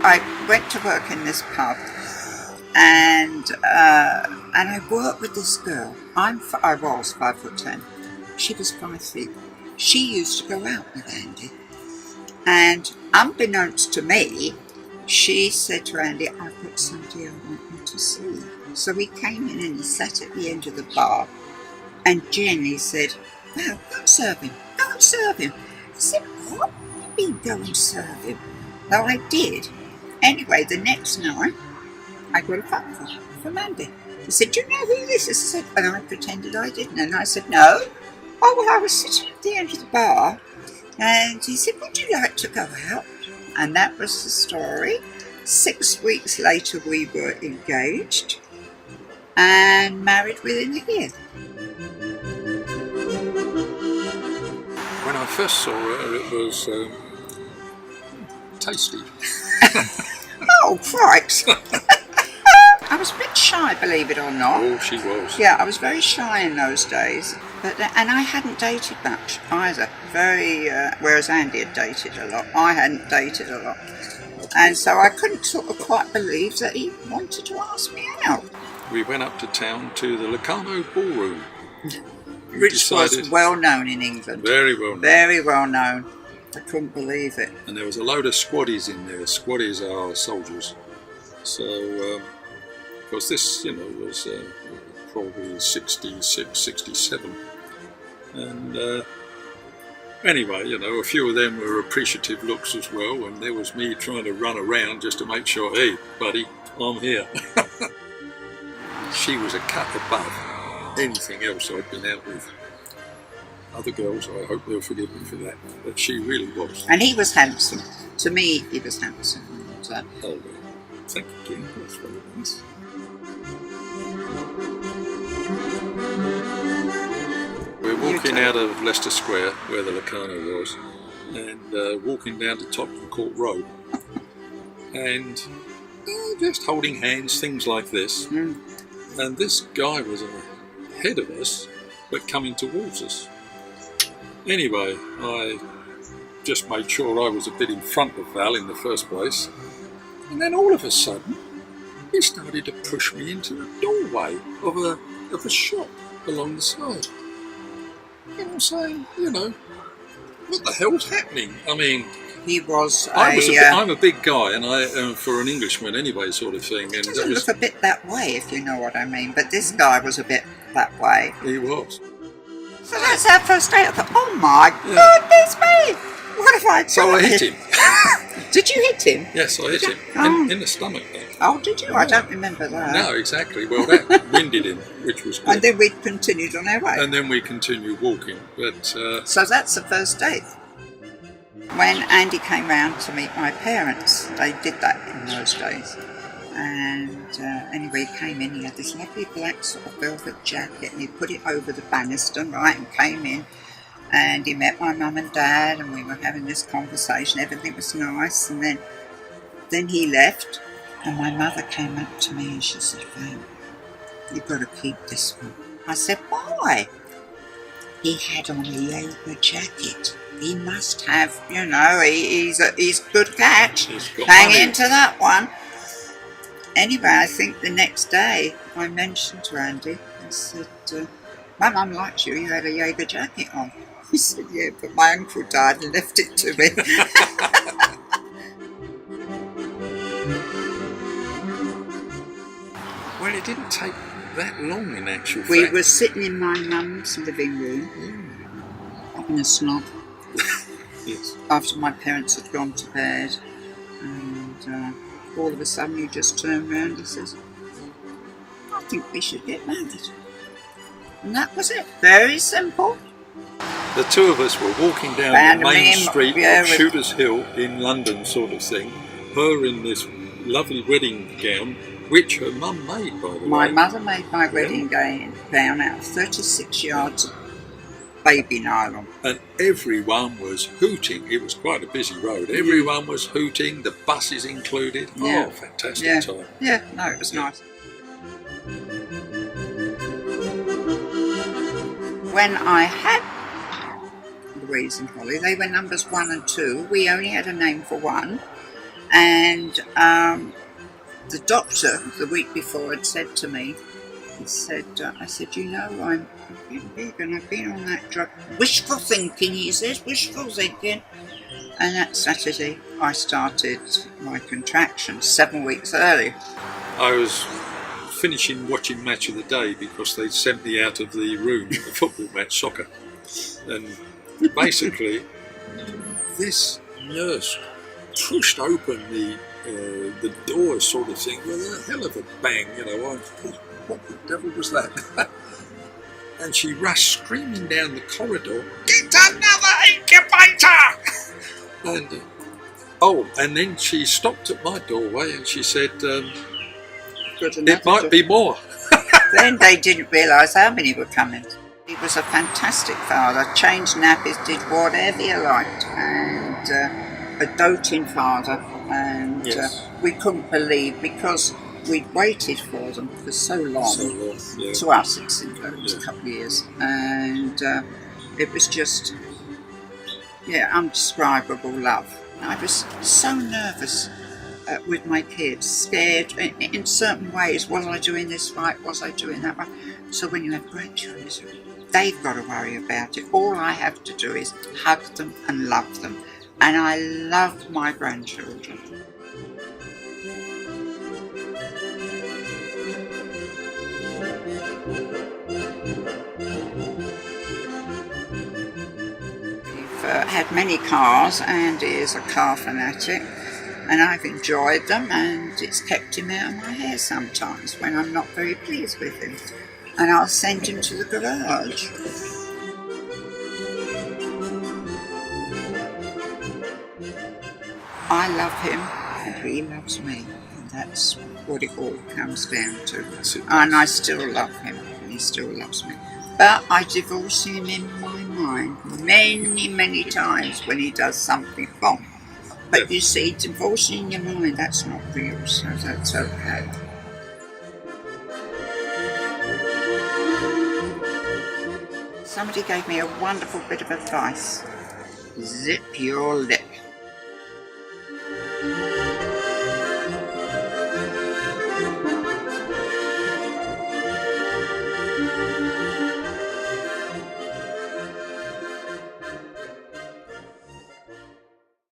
I went to work in this pub, and I worked with this girl. I was 5'10". She was 5 feet. She used to go out with Andy, and unbeknownst to me, she said to Andy, "I've got somebody I want you to see." So he came in and he sat at the end of the bar, and Jenny said, "Well, go and serve him. Go and serve him." I said, "What? What do you mean go and serve him?" Well, I did. Anyway, the next night, I got a phone call from Andy. He said, "Do you know who this is?" I said, and I pretended I didn't. And I said, "No." "Oh, well, I was sitting at the end of the bar." And he said, "Would you like to go out?" And that was the story. 6 weeks later, we were engaged and married within a year. When I first saw her, it was tasty. Oh, Christ. I was a bit shy, believe it or not. Oh, she was. Yeah, I was very shy in those days. And I hadn't dated much either. Whereas Andy had dated a lot, I hadn't dated a lot. And so I couldn't sort of quite believe that he wanted to ask me out. We went up to town to the Locarno Ballroom. Which was well known in England. Very well known. Very well known. I couldn't believe it. And there was a load of squaddies in there. Squaddies are soldiers. So, of course, this, was probably 66, 67. And anyway, a few of them were appreciative looks as well. And there was me trying to run around just to make sure, "Hey, buddy, I'm here." She was a cut above anything else I'd been out with. Other girls, I hope they'll forgive me for that, but she really was. And he was handsome. To me, he was handsome. Oh, well, thank you, Jim. That's very nice. We're walking out of Leicester Square, where the Locarno was, and walking down to Tottenham Court Road, and just holding hands, things like this. Mm. And this guy was ahead of us, but coming towards us. Anyway, I just made sure I was a bit in front of Val in the first place. And then all of a sudden, he started to push me into the doorway of a shop along the side. And I'm saying, what the hell's happening? I mean, he was I'm a big guy, and I for an Englishman anyway, sort of thing. He And doesn't look a bit that way, if you know what I mean. But this guy was a bit that way. He was. So that's our first date. I thought, oh my goodness me! What have I done? So I hit him. Did you hit him? Yes, I hit him in the stomach. Oh, did you? I don't remember that. No, exactly. Well, that winded him, which was good. And then we continued on our way. And then we continued walking. But so that's the first date. When Andy came round to meet my parents, they did that in those days. And anyway, he came in, he had this lovely black sort of velvet jacket, and he put it over the banister, right, and came in. And he met my mum and dad, and we were having this conversation, everything was nice. And then he left, and my mother came up to me and she said, "Val, you've got to keep this one." I said, "Why?" He had on a Jaeger jacket. He must have, he's a good catch. Hang into that one. Anyway, I think the next day I mentioned to Andy, I said, "My mum likes you, you had a Jaeger jacket on." He said, "Yeah, but my uncle died and left it to me." well, it didn't take that long in actual fact. We were sitting in my mum's living room, having a snob. Yes. After my parents had gone to bed, and all of a sudden he just turned around and says, "I think we should get married." And that was it. Very simple. The two of us were walking down the main street of Shooters Hill in London, sort of thing. Her in this lovely wedding gown, which her mum made, by the way. My mother made my wedding gown out of 36 yards of baby nylon. And everyone was hooting. It was quite a busy road. Everyone was hooting, the buses included. Yeah. Oh, fantastic time. Yeah, no, it was nice. When I had the Louise and Holly. They were numbers 1 and 2. We only had a name for one. And the doctor, the week before, had said to me, I said, you know, I'm getting big and I've been on that drug. Wishful thinking, he says, wishful thinking. And that Saturday, I started my contractions 7 weeks early. I was finishing watching Match of the Day because they'd sent me out of the room at the football match, soccer. And basically, this nurse pushed open the door sort of thing with a hell of a bang, you know. What the devil was that? And she rushed screaming down the corridor, "Get another incubator!" And then she stopped at my doorway and she said, it might be more. Then they didn't realise how many were coming. He was a fantastic father, changed nappies, did whatever you liked, and a doting father. And Yes. We couldn't believe, because we'd waited for them for so long. Yeah. To us, it was a couple of years. And it was just, undescribable love. I was so nervous with my kids, scared in certain ways. Was I doing this right? Was I doing that right? So when you have grandchildren, they've got to worry about it. All I have to do is hug them and love them. And I love my grandchildren. We've had many cars, and he is a car fanatic, and I've enjoyed them, and it's kept him out of my hair sometimes when I'm not very pleased with him, and I'll send him to the garage. I love him and he loves me, and that's what it all comes down to. And I still love him and he still loves me. But I divorce him in my mind many, many times when he does something wrong. But you see, divorcing in your mind, that's not real, so that's okay. Somebody gave me a wonderful bit of advice. Zip your lip.